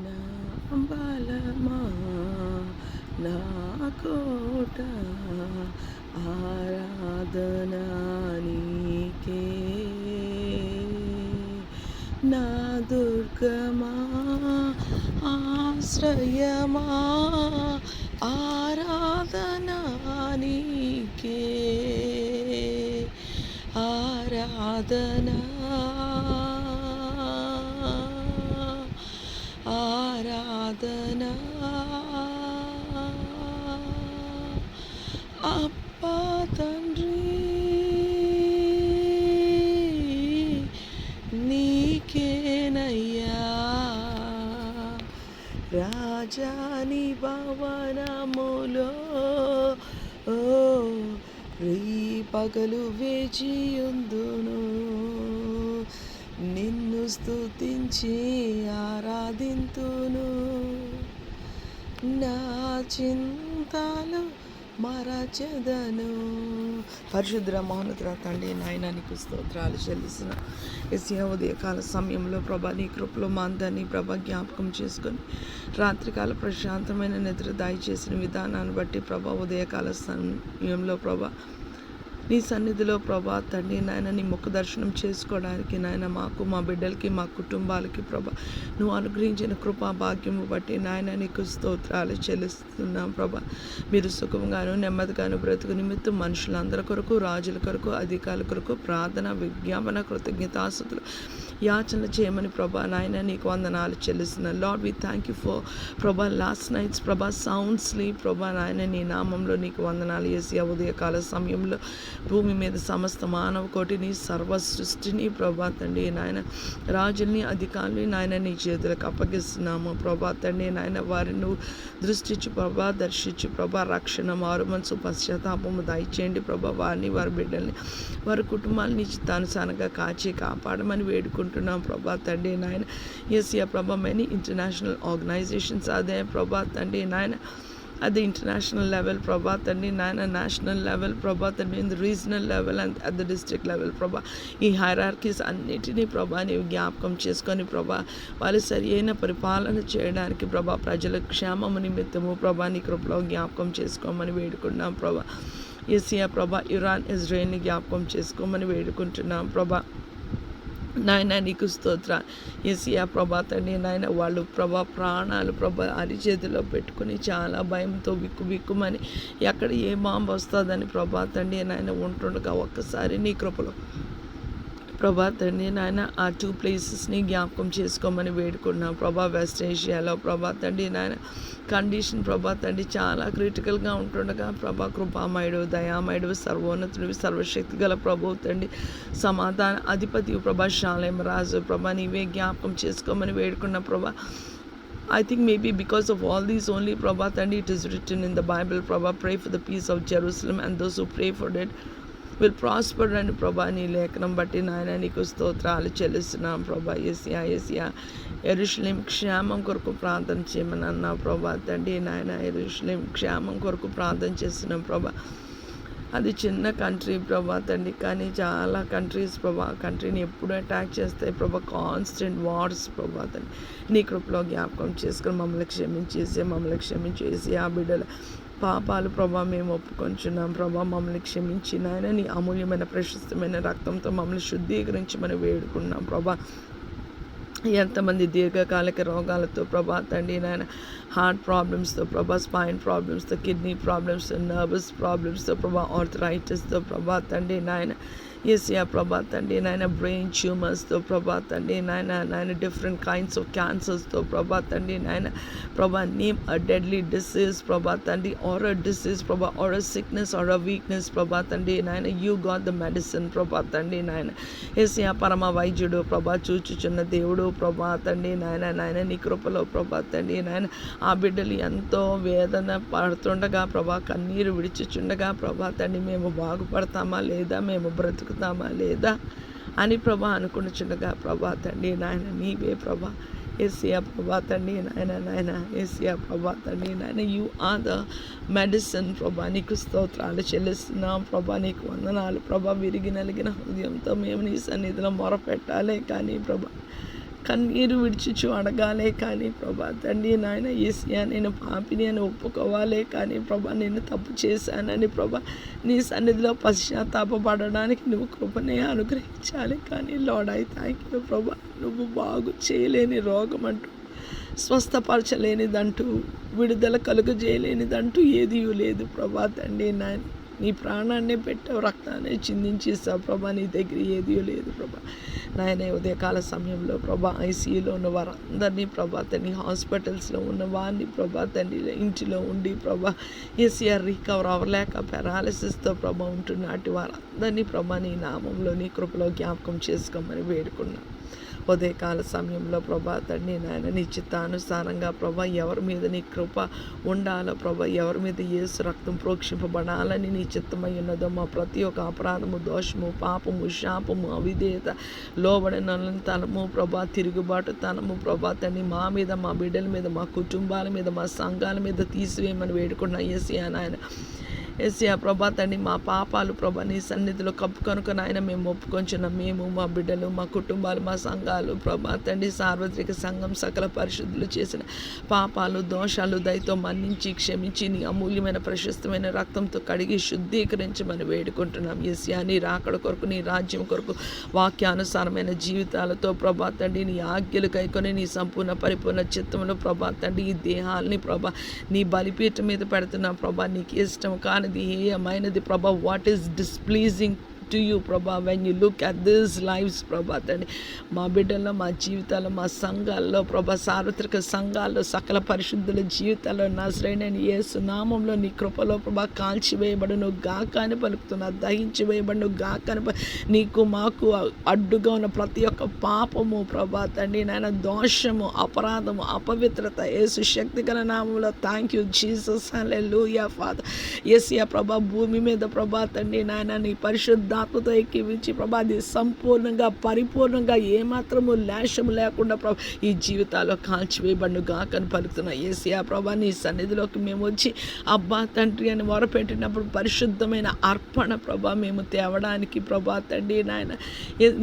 నా బలమా నా కోట ఆరాధనా నీకే నా దుర్గమా ఆశ్రయమా ఆరాధనా నీకే ఆరాధనా ఆరాధనా అబ్బా తండ్రి నీకేనయ్యా రాజాని భవనములో ఓ పగలు వేచియుందును నిన్ను స్తుతించి ఆరాధింతును నా చింతలు మరచెదను. పరిశుద్ర మౌనతుల తండ్రి నాయన నీకు స్తోత్రాలు చెల్లిసిన యేసయ్యా ఉదయకాల సమయంలో ప్రభా నీ కృపలో మా అందరినీ ప్రభా జ్ఞాపకం చేసుకొని రాత్రికాల ప్రశాంతమైన నిద్ర దయచేసిన విధానాన్ని బట్టి ప్రభా ఉదయకాల సమయంలో ప్రభా నీ సన్నిధిలో ప్రభా తండ్రి నాయన నీ ముఖ దర్శనం చేసుకోవడానికి నాయన మాకు మా బిడ్డలకి మా కుటుంబాలకి ప్రభా నువ్వు అనుగ్రహించిన కృపా భాగ్యము బట్టి నాయన నీకు స్తోత్రాలు చెల్లిస్తున్నాం ప్రభా మీరు సుఖంగాను నెమ్మదిగాను బ్రతుకు నిమిత్తం మనుషులందరి కొరకు రాజుల కొరకు అధికారుల కొరకు ప్రార్థన విజ్ఞాపన కృతజ్ఞతాస్తుతులు యాచన చేయమని ప్రభా నాయన నీకు వందనాలు చెల్లిస్తున్నాను. Lord we thank you for ప్రభా లాస్ట్ నైట్స్ ప్రభా సౌండ్ స్లీప్ ప్రభా నాయన నీ నామంలో నీకు వందనాలు యేసయ్యా ఉదయకాల సమయంలో భూమి మీద సమస్త మానవ కోటిని సర్వ సృష్టిని ప్రభా తండ్రి నాయన రాజుల్ని అధికారులని నాయన నీ చేతులకు అప్పగిస్తున్నాము ప్రభా తండ్రి నాయన వారిని నువ్వు దృష్టించి ప్రభా దర్శించి ప్రభా రక్షణ మారు మనసు పశ్చాత్తాపము దయచేయండి ప్రభా వారిని వారి బిడ్డల్ని వారి కుటుంబాలని చిత్తానుసారంగా కాచి కాపాడమని వేడుకుంటున్నాం ప్రభా తండ్రి నాయన యేసయ్యా ప్రభా మెనీ ఇంటర్నేషనల్ ఆర్గనైజేషన్స్ అదే ప్రభా తండ్రి నాయన at the international level, Prabha, Tandi, Nana, national level, Prabha, Tandi, in the regional level and at the district level, Prabha. ఈ హైరార్కీస్ అన్నిటినీ ప్రభా నీవు జ్ఞాపకం చేసుకొని ప్రభా వాళ్ళు సరి అయిన పరిపాలన చేయడానికి ప్రభా ప్రజల క్షేమము నిమిత్తము ప్రభా నీ కృపలో జ్ఞాపకం చేసుకోమని వేడుకున్నాం ప్రభా యేసయ్యా ప్రభా ఇరాన్ ఇజ్రాయెల్ని జ్ఞాపకం చేసుకోమని వేడుకుంటున్నాం ప్రభా నాయన నీకు స్తోత్ర యేసయ్యా ప్రభా తండ్రి నాయన వాళ్ళు ప్రభా ప్రాణాలు ప్రభా అరిచేతిలో పెట్టుకుని చాలా భయంతో బిక్కుమని ఎక్కడ ఏ బాంబు వస్తుందని ప్రభా తండ్రి నాయన ఉంటుండగా ఒక్కసారి నీ కృపలో ప్రభా తండ్రి నాయన ఆ 2 ప్లేసెస్ని జ్ఞాపకం చేసుకోమని వేడుకున్నాం ప్రభా వెస్ట్ ఏషియాలో ప్రభా తండ్రి నాయన కండిషన్ ప్రభా తండ్రి చాలా క్రిటికల్గా ఉంటుండగా ప్రభా కృపామయుడు దయామయుడు సర్వోన్నతుడివి సర్వశక్తి గల ప్రభు తండ్రి సమాధాన అధిపతి ప్రభా శాలేం రాజు ప్రభా నీవే జ్ఞాపకం చేసుకోమని వేడుకున్న ప్రభా I think maybe because of all these only Prabha Tandi it is written in the Bible Prabha pray for the peace of Jerusalem and those who pray for it will prosper అని ప్రభా నీ లేఖనం బట్టి నాయన నీకు స్తోత్రాలు చెల్లిస్తున్నాం ప్రభా యేసయ్యా యెరూషలేం క్షేమం కొరకు ప్రార్థన చేయమని అన్నా ప్రభా తండ్రి నాయన యెరూషలేం క్షేమం కొరకు ప్రార్థన చేస్తున్నాం ప్రభా అది చిన్న కంట్రీ ప్రభా తండ్రి కానీ చాలా కంట్రీస్ ప్రభా కంట్రీని ఎప్పుడు అటాక్ చేస్తాయి ప్రభా కాన్స్టెంట్ వార్స్ ప్రభా తండ్రి నీ కృపలో జ్ఞాపకం చేసుకుని మమ్మల్ని క్షమించేసి ఆ బిడ్డల పాపాలు ప్రభా మేము ఒప్పుకొంచున్నాం ప్రభా మమ్మల్ని క్షమించి నాయన నీ అమూల్యమైన ప్రశస్తమైన రక్తంతో మమ్మల్ని శుద్ధీకరించి మనం వేడుకున్నాం ప్రభా ఎంతమంది దీర్ఘకాలిక రోగాలతో ప్రభా తండ్రి నాయన హార్ట్ ప్రాబ్లమ్స్తో ప్రభా స్పైన్ ప్రాబ్లమ్స్తో కిడ్నీ ప్రాబ్లమ్స్తో నర్వస్ ప్రాబ్లమ్స్తో ప్రభా ఆర్థరైటిస్తో ప్రభా తండ్రి నాయన యేసయ్యా ప్రభా తండ్రి నాయన బ్రెయిన్ ట్యూమర్స్తో ప్రభా తండ్రి నాయన డిఫరెంట్ కైండ్స్ ఆఫ్ క్యాన్సర్స్తో ప్రభా తండ్రి నాయన ప్రభా నేమ్ అ డెడ్లీ డిసీజ్ ప్రభా తండ్రి ఆర్ అ డిసీజ్ ప్రభా or a sickness or a weakness ప్రభా తండ్రి నాయన యూ గాట్ ద మెడిసిన్ ప్రభా తండ్రి నాయన యేసయ్యా పరమ వైద్యుడు ప్రభా చూచుచున్న దేవుడు ప్రభా తండ్రి నాయన నీ కృపలో ప్రభా తండ్రి నాయన ఆ బిడ్డలు ఎంతో వేదన పడుతుండగా ప్రభా కన్నీరు విడిచుచుండగా ప్రభా తండ్రి మేము బాగుపడతామా లేదా మేము బ్రతుకుతామా లేదా అని ప్రభా అనుకుంటుచుండగా ప్రభా తండ్రి నాయన నీవే ప్రభా యేసయ్యా ప్రభా తండ్రి నాయన యేసయ్యా ప్రభా తండ్రి నాయన యు ఆర్ ద మెడిసిన్ ప్రభా నీకు స్తోత్రాలు చెల్లిస్తున్నాం ప్రభా నీకు వందనాలు ప్రభా విరిగి నలిగిన హృదయంతో మేము నీ సన్నిధిలో మొరపెట్టాలే కానీ ప్రభా కన్నీరు విడిచుచు అడగాలే కానీ ప్రభా తండ్రి నాయన యేసయ్యా నేను పాపిని అని ఒప్పుకోవాలే కానీ ప్రభా నేను తప్పు చేశానని ప్రభా నీ సన్నిధిలో పశ్చాత్తాపడడానికి నువ్వు కృపనే అనుగ్రహించాలి. కానీ లార్డ్ ఐ థ్యాంక్ యూ ప్రభా, నువ్వు బాగు చేయలేని రోగం అంటూ, స్వస్థపరచలేనిదంటూ, విడుదల కలుగజేయలేనిదంటూ ఏదీ లేదు ప్రభా తండ్రి నాయన. నీ ప్రాణాన్నే పెట్టావు, రక్తాన్ని చిందించేసావు ప్రభా, నీ దగ్గర ఏదీ లేదు ప్రభా నాయన. ఉదయకాల సమయంలో ప్రభా ఐసీయూలో ఉన్న వారందరినీ ప్రభా తండ్రి, హాస్పిటల్స్లో ఉన్న వారిని ప్రభా తండ్రి, ఇంటిలో ఉండి ప్రభా ఏసీఆర్ రికవర్ అవ్వలేక పారాలిసిస్తో ప్రభా ఉంటున్న అటు వారందరినీ ప్రభా నీ నామంలో నీ కృపలో జ్ఞాపకం చేసుకోమని వేడుకున్నాం. ఉదయకాల సమయంలో ప్రభా తండ్రి నాయన నీ చిత్తానుసారంగా ప్రభా ఎవరి మీద నీ కృప ఉండాలో ప్రభా, ఎవరి మీద యేసు రక్తం ప్రోక్షింపబడాలని నీ చిత్తమై ఉన్నదో మా ప్రతి ఒక్క అపరాధము, దోషము, పాపము, శాపము, అవిధేయత, లోబడినతనము ప్రభా, తిరుగుబాటు తనము ప్రభా తండ్రి మా మీద, మా బిడ్డల మీద, మా కుటుంబాల మీద, మా సంఘాల మీద తీసివేయమని వేడుకున్నా యేసయ్యా నాయన. యేసయ్యా ప్రభా తండ్రి మా పాపాలు ప్రభా నీ సన్నిధిలో కప్పుకొనుక నాయన మేము ఒప్పుకొంచున్నాం. మేము, మా బిడ్డలు, మా కుటుంబాలు, మా సంఘాలు ప్రభా తండ్రి, సార్వత్రిక సంఘం సకల పరిశుద్ధులు చేసిన పాపాలు, దోషాలు దయతో మన్నించి క్షమించి నీ అమూల్యమైన ప్రశస్తమైన రక్తంతో కడిగి శుద్ధీకరించమని వేడుకుంటున్నాం. యేసయ్యా నీ రాకడ కొరకు, నీ రాజ్యం కొరకు వాక్యానుసారమైన జీవితాలతో ప్రభా తండ్రి నీ ఆజ్ఞలు కైకొని నీ సంపూర్ణ పరిపూర్ణ చిత్తంలో ప్రభా తండ్రి ఈ దేహాలని ప్రభా నీ బలిపీఠం మీద పెడుతున్నాం ప్రభా. నీకు ఇష్టం కానిది ఏమైనది ప్రభా, what is displeasing to you ప్రభా when you look at this life's ప్రభా తండ్రి, మా బిడ్డల్లో, మా జీవితాల్లో, మా సంఘాల్లో ప్రభా, సార్వత్రిక సంఘాల్లో, సకల పరిశుద్ధుల జీవితాల్లో నజరేయుడైన యేసు నామంలో నీ కృపలో ప్రభా కాల్చివేయబడును గాక అని పలుకుతున్నా, దహించివేయబడును గాక అని నీకు మాకు అడ్డుగా ఉన్న ప్రతి ఒక్క పాపము ప్రభా తండ్రి నాయన, దోషము, అపరాధము, అపవిత్రత యేసు శక్తిగల నామంలో thank you Jesus, hallelujah father. యేసయ్యా ప్రభా భూమి మీద ప్రభా తండ్రి నాయన నీ పరిశుద్ధ ఆత్మతో ఎక్కివించి ప్రభా అది సంపూర్ణంగా, పరిపూర్ణంగా, ఏమాత్రము లేశము లేకుండా ప్రభా ఈ జీవితాల్లో కాల్చివేయబడును గాక అని పలుకుతున్నా. యేసయ్యా ప్రభా నీ సన్నిధిలోకి మేము వచ్చి అబ్బా తండ్రి అని మొరపెట్టినప్పుడు పరిశుద్ధమైన అర్పణ ప్రభా మేము తేవడానికి ప్రభా తండ్రి నాయన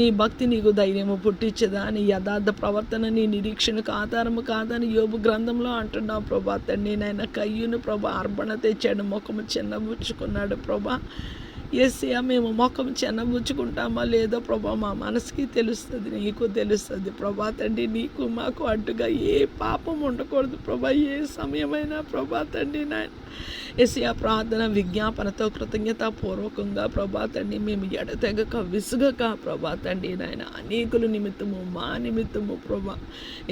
నీ భక్తి నీకు ధైర్యము పుట్టించదా, నీ యథార్థ ప్రవర్తన నీ నిరీక్షణకు ఆధారము కాదని యోబు గ్రంథంలో అంటున్నావు ప్రభా తండ్రి నాయన. కయ్యూను ప్రభా అర్పణ తెచ్చాడు, ముఖము చిన్నబుచ్చుకున్నాడు ప్రభా. యేసయ్యా మేము ముఖం చిన్నబుచ్చుకుంటామా లేదో ప్రభా మా మనసుకి తెలుస్తుంది, నీకు తెలుస్తుంది ప్రభా తండ్రి. నీకు మాకు అడ్డుగా ఏ పాపం ఉండకూడదు ప్రభా, ఏ సమయమైనా ప్రభా తండ్రి నాయన. యేసయ్యా ప్రార్థన విజ్ఞాపనతో కృతజ్ఞతాపూర్వకంగా ప్రభా తండ్రి మేము ఎడతెగక విసుగక ప్రభా తండ్రి నాయన అనేకుల నిమిత్తము, మా నిమిత్తము ప్రభా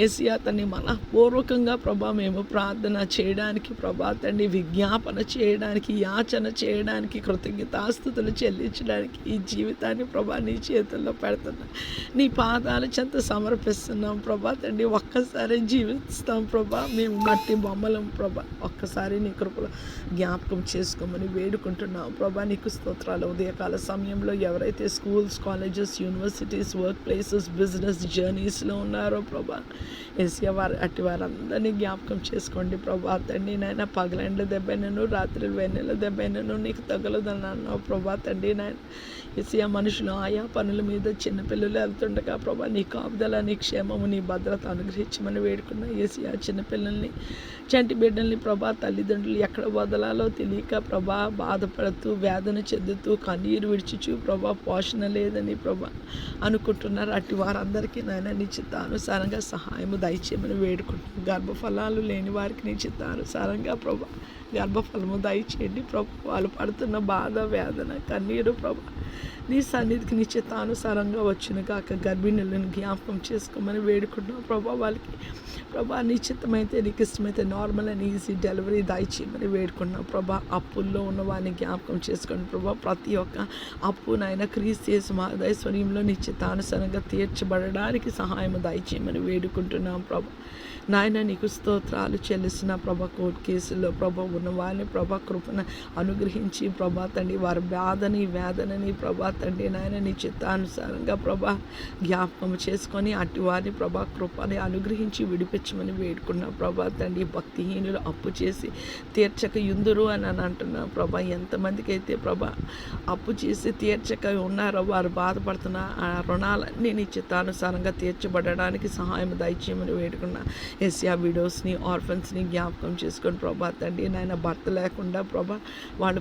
యేసయ్యా తండ్రి మనపూర్వకంగా ప్రభా మేము ప్రార్థన చేయడానికి ప్రభా తండ్రి, విజ్ఞాపన చేయడానికి, యాచన చేయడానికి, కృతజ్ఞతాస్తుతులు చెల్లించడానికి ఈ జీవితాన్ని ప్రభా నీ చేతుల్లో పెడుతున్నాం, నీ పాదాల చెంత సమర్పిస్తున్నాం ప్రభా తండ్రి. ఒక్కసారి జీవిస్తాం ప్రభా, మేము మట్టి బొమ్మలం ప్రభా, ఒక్కసారి నీ కృపలో జ్ఞాపకం చేసుకోమని వేడుకుంటున్నాం ప్రభా. నీకు స్తోత్రాలు. ఉదయకాల సమయంలో ఎవరైతే schools, colleges, universities, work places, business జర్నీస్లో ఉన్నారో ప్రభా యేసయ్యా అట్టి వారందరినీ జ్ఞాపకం చేసుకోండి ప్రభా తండ్రి నాయన. పగలెండ్ల దెబ్బైనను, రాత్రి వెన్నెల దెబ్బైనను నీకు తగలదని అన్నావు ప్రభా తండ్రి నాయన. యేసయ్యా మనుషులు ఆయా పనుల మీద చిన్నపిల్లలు వెళ్తుండగా ప్రభా నీ కాపుదల, నీ క్షేమము, నీ భద్రత అనుగ్రహించమని వేడుకున్నా. యేసయ్యా చిన్నపిల్లల్ని, చంటి బిడ్డల్ని ప్రభా తల్లిదండ్రులు ఎక్కడ వదలాలో తెలియక ప్రభా బాధపడుతూ, వేదన చెందుతూ, కన్నీరు విడిచుచు ప్రభా పోషణ లేదని ప్రభా అనుకుంటున్నారు. అట్టి వారందరికీ నాయన నీ చిత్తానుసారంగా సహాయము దయచేయమని వేడుకుంటున్నాను. గర్భఫలాలు లేని వారికి నీ చిత్తానుసారంగా ప్రభా గర్భఫలము దయచేయండి ప్రభా. వాళ్ళు పడుతున్న బాధ, వేదన, కన్నీరు ప్రభా నీ సన్నిధికి నీ చిత్తానుసారంగా వచ్చిన కాక గర్భిణులను జ్ఞాపకం చేసుకోమని వేడుకుంటున్నాం ప్రభా. వాళ్ళకి ప్రభా నీ చిత్తమైతే, నీకు ఇష్టమైతే నార్మల్ అండ్ ఈజీ డెలివరీ దయచేయమని వేడుకుంటున్నాం ప్రభా. అప్పుల్లో ఉన్న వారిని జ్ఞాపకం చేసుకోండి ప్రభా. ప్రతి ఒక్క అప్పునైనా క్రీస్తు యేసు మహదైశ్వర్యంలో నీ చిత్తానుసారంగా తీర్చబడడానికి సహాయం దయచేయమని వేడుకుంటున్నాం ప్రభా. నాయన నీకు స్తోత్రాలు చెల్లిసిన ప్రభా కోర్టు కేసుల్లో ప్రభా ఉన్న వారిని ప్రభా కృపను అనుగ్రహించి ప్రభా తండ్రి వారి బాధని వేదనని ప్రభా తండ్రి నాయన నీ చిత్తానుసారంగా ప్రభా జ్ఞాపకం చేసుకొని అటు వారిని ప్రభా కృపని అనుగ్రహించి విడిపించమని వేడుకున్నా ప్రభా తండ్రి. భక్తిహీనులు అప్పు చేసి తీర్చక యుందురు అని అంటున్నా ప్రభా. ఎంతమందికి అయితే ప్రభా అప్పు చేసి తీర్చక ఉన్నారో వారు బాధపడుతున్న ఆ రుణాలన్నీ నీ చిత్తానుసారంగా తీర్చబడడానికి సహాయం దయచేయమని వేడుకున్నా. ఎస్యా విడోస్ని ఆర్ఫన్స్ని జ్ఞాపకం చేసుకొని ప్రభా తండ్రి నాయన భర్త లేకుండా ప్రభా వాళ్ళు